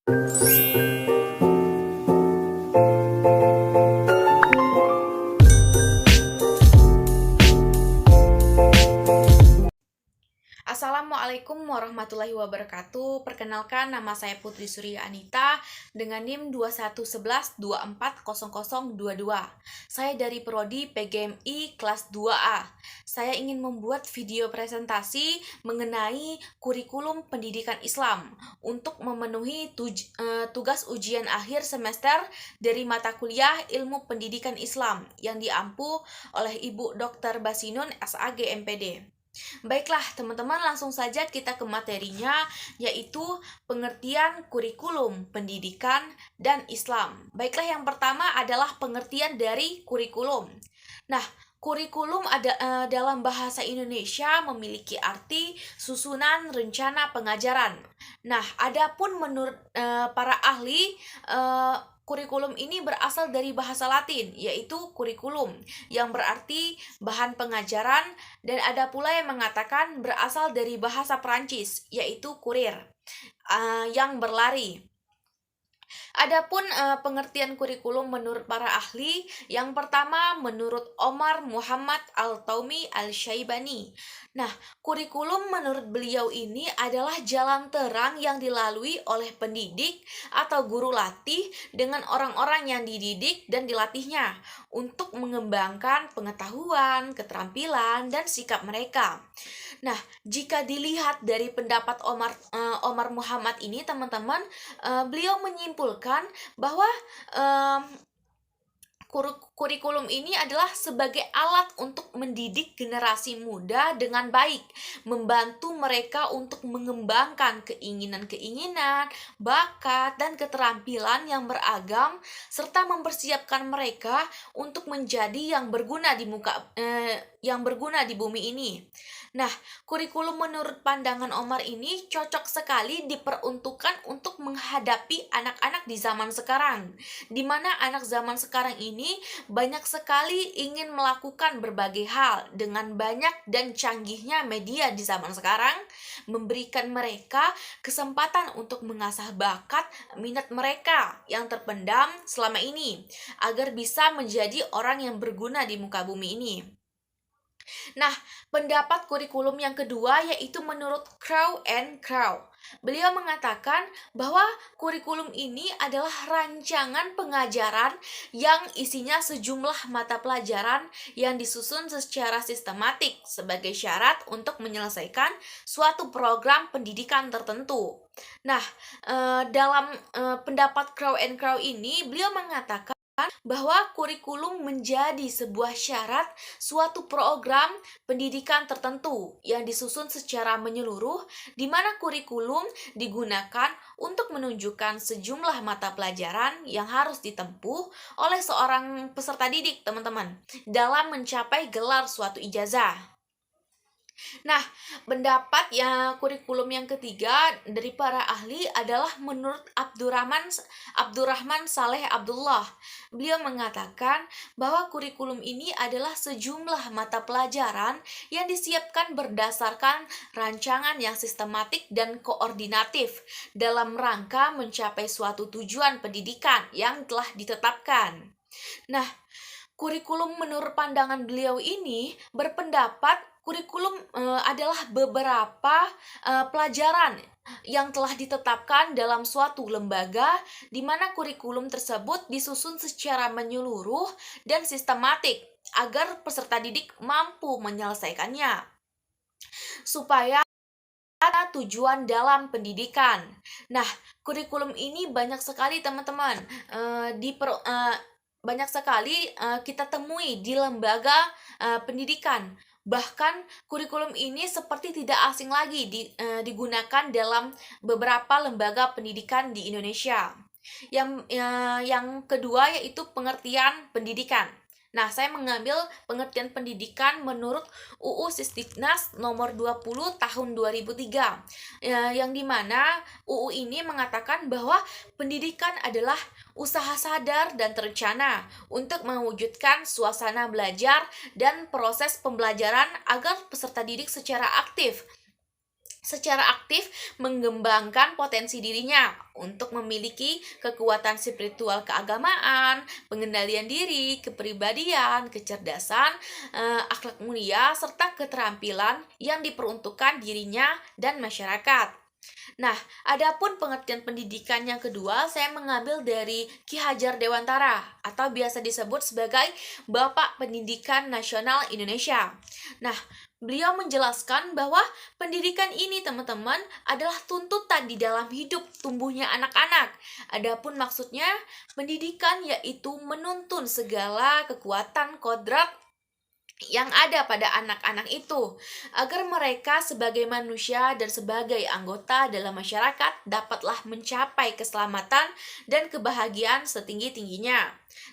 Assalamualaikum warahmatullahi wabarakatuh. Perkenalkan, nama saya Putri Surya Anita dengan NIM 2111240022. Saya dari Prodi PGMI kelas 2A. Saya ingin membuat video presentasi mengenai kurikulum pendidikan Islam untuk memenuhi tugas ujian akhir semester dari mata kuliah Ilmu Pendidikan Islam yang diampu oleh Ibu Dr. Basinun SAG MPD. Baiklah, teman-teman, langsung saja kita ke materinya, yaitu pengertian kurikulum pendidikan dan Islam. Baiklah, yang pertama adalah pengertian dari kurikulum. Nah, kurikulum dalam bahasa Indonesia memiliki arti susunan rencana pengajaran. Nah, adapun menurut para ahli, kurikulum ini berasal dari bahasa Latin, yaitu kurikulum, yang berarti bahan pengajaran, dan ada pula yang mengatakan berasal dari bahasa Prancis, yaitu kurir, yang berlari. Adapun pengertian kurikulum menurut para ahli, yang pertama menurut Omar Muhammad Al-Taumi Al-Syaibani. Nah, kurikulum menurut beliau ini adalah jalan terang yang dilalui oleh pendidik atau guru latih dengan orang-orang yang dididik dan dilatihnya untuk mengembangkan pengetahuan, keterampilan, dan sikap mereka. Nah, jika dilihat dari pendapat Omar Muhammad ini, teman-teman, beliau menyimpulkan bahwa kurikulum ini adalah sebagai alat untuk mendidik generasi muda dengan baik, membantu mereka untuk mengembangkan keinginan-keinginan, bakat, dan keterampilan yang beragam, serta mempersiapkan mereka untuk menjadi yang berguna di bumi ini. Nah, kurikulum menurut pandangan Omar ini cocok sekali diperuntukkan untuk menghadapi anak-anak di zaman sekarang, di mana anak zaman sekarang ini banyak sekali ingin melakukan berbagai hal dengan banyak dan canggihnya media di zaman sekarang, memberikan mereka kesempatan untuk mengasah bakat minat mereka yang terpendam selama ini, agar bisa menjadi orang yang berguna di muka bumi ini. Nah, pendapat kurikulum yang kedua yaitu menurut Crow and Crow. Beliau mengatakan bahwa kurikulum ini adalah rancangan pengajaran yang isinya sejumlah mata pelajaran yang disusun secara sistematik sebagai syarat untuk menyelesaikan suatu program pendidikan tertentu. Nah, dalam pendapat Crow and Crow ini, beliau mengatakan bahwa kurikulum menjadi sebuah syarat suatu program pendidikan tertentu yang disusun secara menyeluruh, di mana kurikulum digunakan untuk menunjukkan sejumlah mata pelajaran yang harus ditempuh oleh seorang peserta didik, teman-teman, dalam mencapai gelar suatu ijazah. Nah, pendapat kurikulum yang ketiga dari para ahli adalah menurut Abdurrahman Saleh Abdullah. Beliau mengatakan bahwa kurikulum ini adalah sejumlah mata pelajaran yang disiapkan berdasarkan rancangan yang sistematik dan koordinatif dalam rangka mencapai suatu tujuan pendidikan yang telah ditetapkan. Nah, kurikulum menurut pandangan beliau ini berpendapat kurikulum adalah beberapa pelajaran yang telah ditetapkan dalam suatu lembaga, di mana kurikulum tersebut disusun secara menyeluruh dan sistematik agar peserta didik mampu menyelesaikannya supaya ada tujuan dalam pendidikan. Nah, kurikulum ini banyak sekali, teman-teman, banyak sekali kita temui di lembaga pendidikan. Bahkan kurikulum ini seperti tidak asing lagi digunakan dalam beberapa lembaga pendidikan di Indonesia. Yang kedua yaitu pengertian pendidikan. Nah, saya mengambil pengertian pendidikan menurut UU Sisdiknas nomor 20 tahun 2003, yang dimana UU ini mengatakan bahwa pendidikan adalah usaha sadar dan terencana untuk mewujudkan suasana belajar dan proses pembelajaran agar peserta didik secara aktif secara aktif mengembangkan potensi dirinya untuk memiliki kekuatan spiritual keagamaan, pengendalian diri, kepribadian, kecerdasan, akhlak mulia, serta keterampilan yang diperuntukkan dirinya dan masyarakat. Nah, adapun pengertian pendidikan yang kedua, saya mengambil dari Ki Hajar Dewantara atau biasa disebut sebagai Bapak Pendidikan Nasional Indonesia. Nah, beliau menjelaskan bahwa pendidikan ini, teman-teman, adalah tuntutan di dalam hidup tumbuhnya anak-anak. Adapun maksudnya, pendidikan yaitu menuntun segala kekuatan kodrat yang ada pada anak-anak itu agar mereka sebagai manusia dan sebagai anggota dalam masyarakat dapatlah mencapai keselamatan dan kebahagiaan setinggi-tingginya.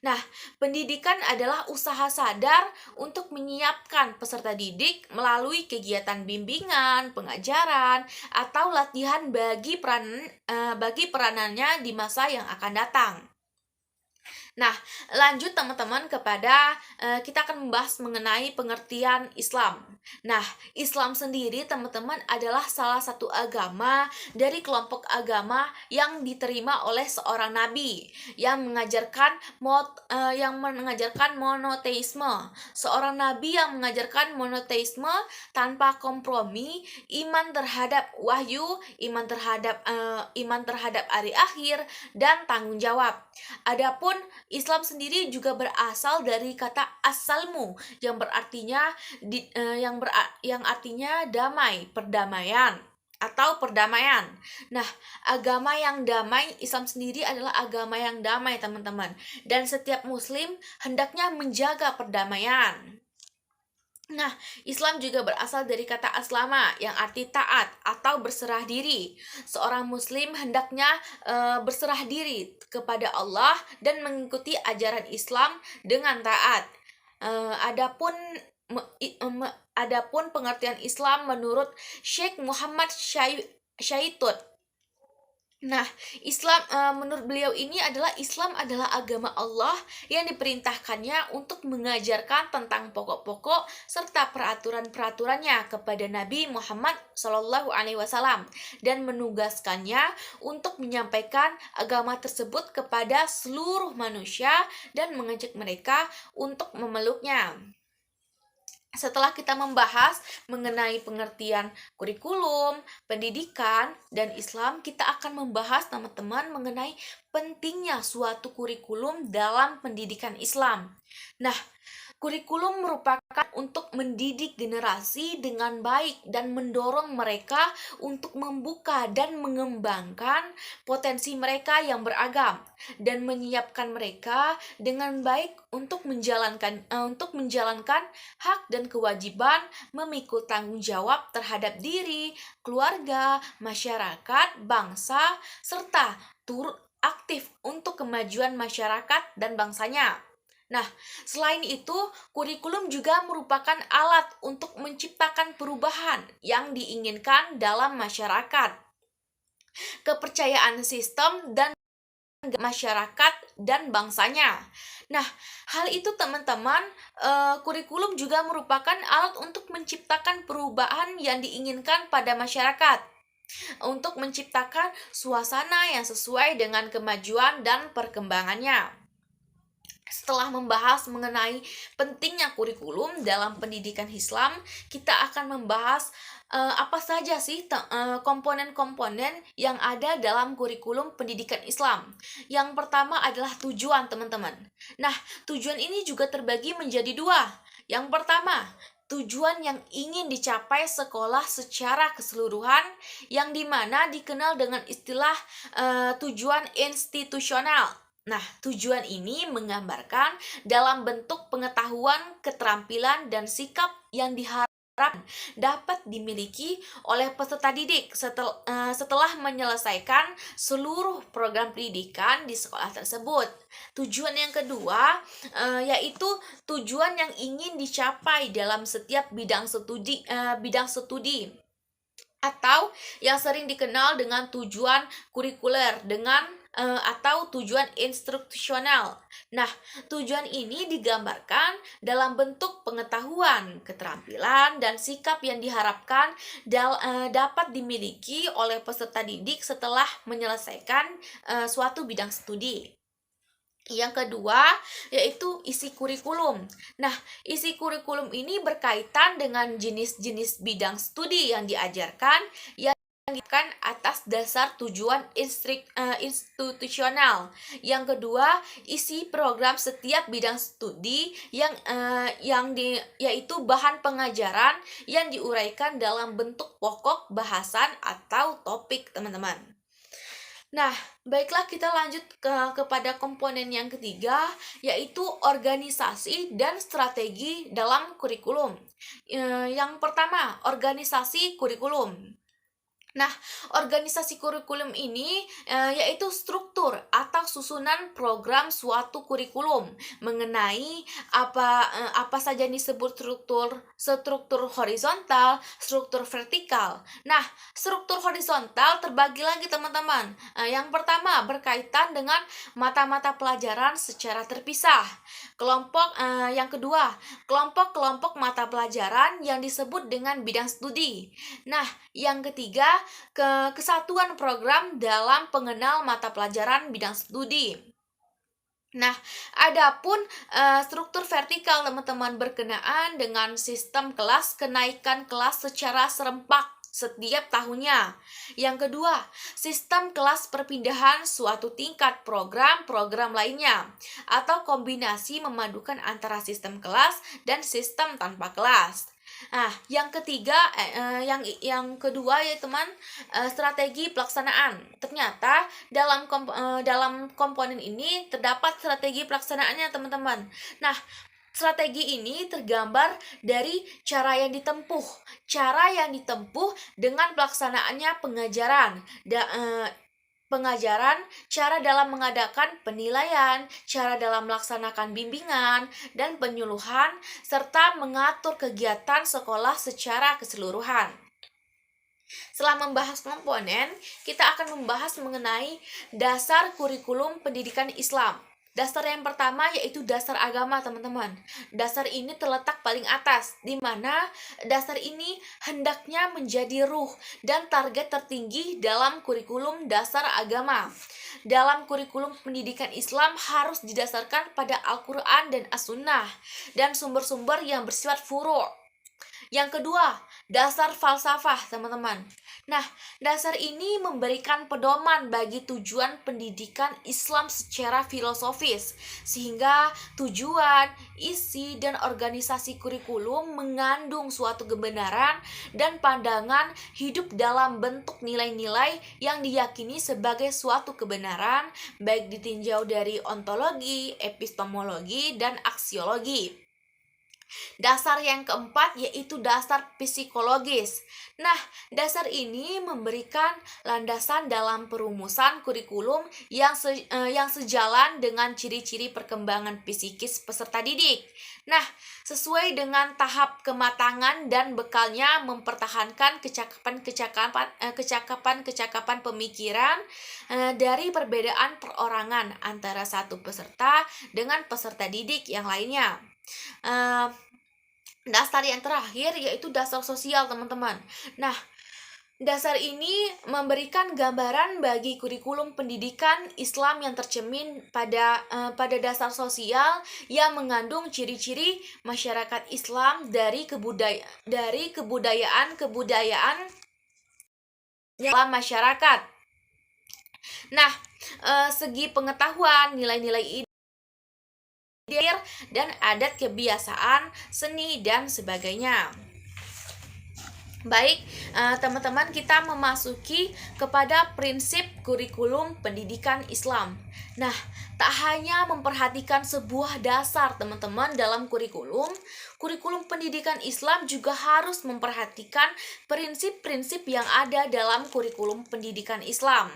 Nah, pendidikan adalah usaha sadar untuk menyiapkan peserta didik melalui kegiatan bimbingan, pengajaran, atau latihan bagi peranannya di masa yang akan datang. Nah, lanjut teman-teman kepada kita akan membahas mengenai pengertian Islam. Nah, Islam sendiri teman-teman adalah salah satu agama dari kelompok agama yang diterima oleh seorang nabi yang mengajarkan monoteisme. Seorang nabi yang mengajarkan monoteisme tanpa kompromi, iman terhadap wahyu, iman terhadap hari akhir dan tanggung jawab. Adapun Islam sendiri juga berasal dari kata as-salmu yang yang artinya damai, perdamaian atau perdamaian. Nah, agama yang damai, Islam sendiri adalah agama yang damai, teman-teman. Dan setiap muslim hendaknya menjaga perdamaian. Nah, Islam juga berasal dari kata aslama yang arti taat atau berserah diri. Seorang muslim hendaknya berserah diri kepada Allah dan mengikuti ajaran Islam dengan taat. Adapun adapun pengertian Islam menurut Syekh Muhammad Syaitut. Nah, menurut beliau ini Islam adalah agama Allah yang diperintahkannya untuk mengajarkan tentang pokok-pokok serta peraturan-peraturannya kepada Nabi Muhammad SAW dan menugaskannya untuk menyampaikan agama tersebut kepada seluruh manusia dan mengajak mereka untuk memeluknya. Setelah kita membahas mengenai pengertian kurikulum, pendidikan, dan Islam, kita akan membahas teman-teman mengenai pentingnya suatu kurikulum dalam pendidikan Islam. Nah, kurikulum merupakan untuk mendidik generasi dengan baik dan mendorong mereka untuk membuka dan mengembangkan potensi mereka yang beragam dan menyiapkan mereka dengan baik untuk menjalankan hak dan kewajiban memikul tanggung jawab terhadap diri, keluarga, masyarakat, bangsa, serta turut aktif untuk kemajuan masyarakat dan bangsanya. Nah, selain itu, kurikulum juga merupakan alat untuk menciptakan perubahan yang diinginkan dalam masyarakat, kepercayaan sistem dan masyarakat dan bangsanya. Nah, hal itu teman-teman, kurikulum juga merupakan alat untuk menciptakan perubahan yang diinginkan pada masyarakat, untuk menciptakan suasana yang sesuai dengan kemajuan dan perkembangannya. Setelah membahas mengenai pentingnya kurikulum dalam pendidikan Islam, kita akan membahas apa saja sih komponen-komponen yang ada dalam kurikulum pendidikan Islam. Yang pertama adalah tujuan, teman-teman. Nah, tujuan ini juga terbagi menjadi dua. Yang pertama, tujuan yang ingin dicapai sekolah secara keseluruhan, yang dimana dikenal dengan istilah tujuan institusional. Nah, tujuan ini menggambarkan dalam bentuk pengetahuan, keterampilan, dan sikap yang diharapkan dapat dimiliki oleh peserta didik setelah menyelesaikan seluruh program pendidikan di sekolah tersebut. Tujuan yang kedua yaitu tujuan yang ingin dicapai dalam setiap bidang studi atau yang sering dikenal dengan tujuan kurikuler dengan atau tujuan instruksional. Nah, tujuan ini digambarkan dalam bentuk pengetahuan, keterampilan, dan sikap yang diharapkan dapat dimiliki oleh peserta didik setelah menyelesaikan suatu bidang studi. Yang kedua, yaitu isi kurikulum. Nah, isi kurikulum ini berkaitan dengan jenis-jenis bidang studi yang diajarkan yang diajarkan atas dasar tujuan institusional. Yang kedua, isi program setiap bidang studi yaitu bahan pengajaran yang diuraikan dalam bentuk pokok, bahasan, atau topik, teman-teman. Nah, baiklah kita lanjut kepada komponen yang ketiga, yaitu organisasi dan strategi dalam kurikulum. Yang pertama, organisasi kurikulum. Nah, organisasi kurikulum ini yaitu struktur atau susunan program suatu kurikulum mengenai apa saja yang disebut struktur horizontal, struktur vertikal. Nah, struktur horizontal terbagi lagi, teman-teman. Yang pertama berkaitan dengan mata-mata pelajaran secara terpisah. Yang kedua, kelompok-kelompok mata pelajaran yang disebut dengan bidang studi. Nah, yang ketiga, kesatuan program dalam pengenal mata pelajaran bidang studi. Nah, adapun struktur vertikal, teman-teman, berkenaan dengan sistem kelas, kenaikan kelas secara serempak setiap tahunnya. Yang kedua, sistem kelas perpindahan suatu tingkat program lainnya, atau kombinasi memadukan antara sistem kelas dan sistem tanpa kelas. Nah, yang ketiga, yang kedua ya teman, strategi pelaksanaan. Ternyata dalam komponen ini terdapat strategi pelaksanaannya, teman-teman. Nah, strategi ini tergambar dari cara yang ditempuh dengan pelaksanaannya pengajaran, cara dalam mengadakan penilaian, cara dalam melaksanakan bimbingan dan penyuluhan, serta mengatur kegiatan sekolah secara keseluruhan. Setelah membahas komponen, kita akan membahas mengenai dasar kurikulum pendidikan Islam. Dasar yang pertama yaitu dasar agama, teman-teman. Dasar ini terletak paling atas, di mana dasar ini hendaknya menjadi ruh dan target tertinggi dalam kurikulum dasar agama. Dalam kurikulum pendidikan Islam harus didasarkan pada Al-Quran dan As-Sunnah dan sumber-sumber yang bersifat furu'. Yang kedua, dasar falsafah, teman-teman. Nah, dasar ini memberikan pedoman bagi tujuan pendidikan Islam secara filosofis, sehingga tujuan, isi, dan organisasi kurikulum mengandung suatu kebenaran dan pandangan hidup dalam bentuk nilai-nilai yang diyakini sebagai suatu kebenaran, baik ditinjau dari ontologi, epistemologi, dan aksiologi. Dasar yang keempat yaitu dasar psikologis. Nah, dasar ini memberikan landasan dalam perumusan kurikulum yang sejalan dengan ciri-ciri perkembangan psikis peserta didik. Nah, sesuai dengan tahap kematangan dan bekalnya mempertahankan kecakapan pemikiran dari perbedaan perorangan antara satu peserta dengan peserta didik yang lainnya. Dasar yang terakhir yaitu dasar sosial, teman-teman. Nah, dasar ini memberikan gambaran bagi kurikulum pendidikan Islam yang tercermin pada dasar sosial yang mengandung ciri-ciri masyarakat Islam dari kebudayaan dalam masyarakat. Nah, segi pengetahuan, nilai-nilai dan adat kebiasaan, seni, dan sebagainya. Baik, teman-teman, kita memasuki kepada prinsip kurikulum pendidikan Islam. Nah, tak hanya memperhatikan sebuah dasar, teman-teman, dalam kurikulum pendidikan Islam juga harus memperhatikan prinsip-prinsip yang ada dalam kurikulum pendidikan Islam.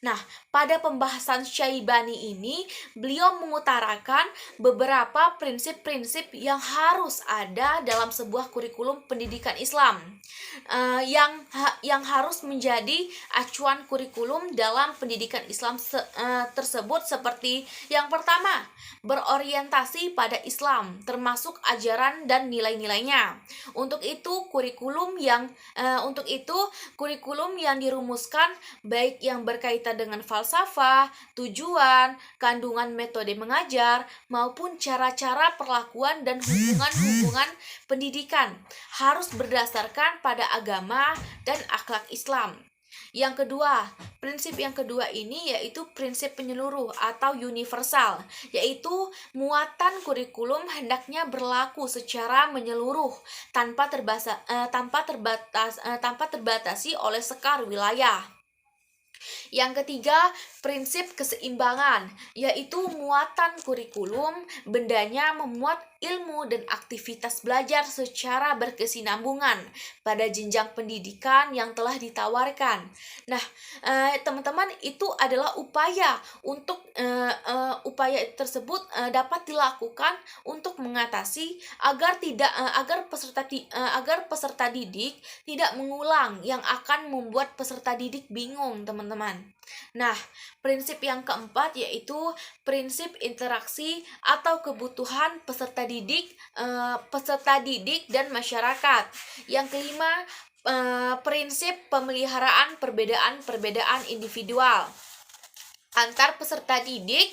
Nah, pada pembahasan Syaibani ini, beliau mengutarakan beberapa prinsip-prinsip yang harus ada dalam sebuah kurikulum pendidikan Islam. yang harus menjadi acuan kurikulum dalam pendidikan Islam tersebut seperti yang pertama, berorientasi pada Islam termasuk ajaran dan nilai-nilainya. Untuk itu kurikulum yang dirumuskan baik yang berkaitan dengan falsafah, tujuan, kandungan metode mengajar maupun cara-cara perlakuan dan hubungan-hubungan pendidikan harus berdasarkan pada agama dan akhlak Islam. Prinsip yang kedua ini yaitu prinsip penyeluruh atau universal, yaitu muatan kurikulum hendaknya berlaku secara menyeluruh tanpa terbatasi oleh sekar wilayah. Yang ketiga, prinsip keseimbangan, yaitu muatan kurikulum bendanya memuat ilmu dan aktivitas belajar secara berkesinambungan pada jenjang pendidikan yang telah ditawarkan. Nah, teman-teman, itu adalah upaya tersebut dapat dilakukan untuk mengatasi agar peserta didik tidak mengulang yang akan membuat peserta didik bingung, teman-teman. Nah, prinsip yang keempat yaitu prinsip interaksi atau kebutuhan peserta didik dan masyarakat. Yang kelima, prinsip pemeliharaan perbedaan individual antar peserta didik,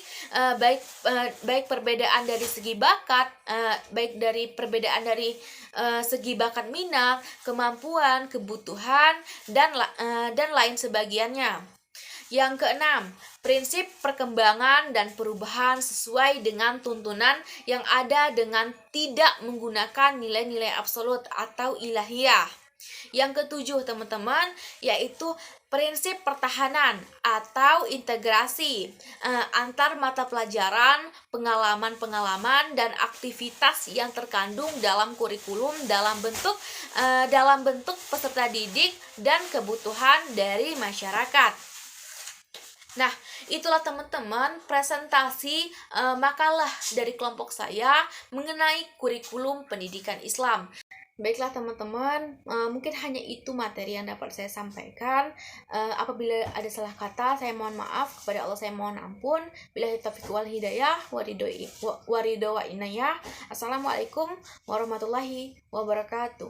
baik perbedaan dari segi bakat, segi bakat minat, kemampuan, kebutuhan, dan lain sebagainya. Yang keenam, prinsip perkembangan dan perubahan sesuai dengan tuntunan yang ada dengan tidak menggunakan nilai-nilai absolut atau ilahiyah. Yang ketujuh, teman-teman, yaitu prinsip pertahanan atau integrasi antar mata pelajaran, pengalaman-pengalaman, dan aktivitas yang terkandung dalam kurikulum dalam bentuk peserta didik dan kebutuhan dari masyarakat. Nah, itulah teman-teman presentasi makalah dari kelompok saya mengenai kurikulum pendidikan Islam. Baiklah teman-teman, mungkin hanya itu materi yang dapat saya sampaikan. Apabila ada salah kata, saya mohon maaf. Kepada Allah saya mohon ampun. Billahi taufiq wal hidayah, waridho wa inayah. Assalamualaikum warahmatullahi wabarakatuh.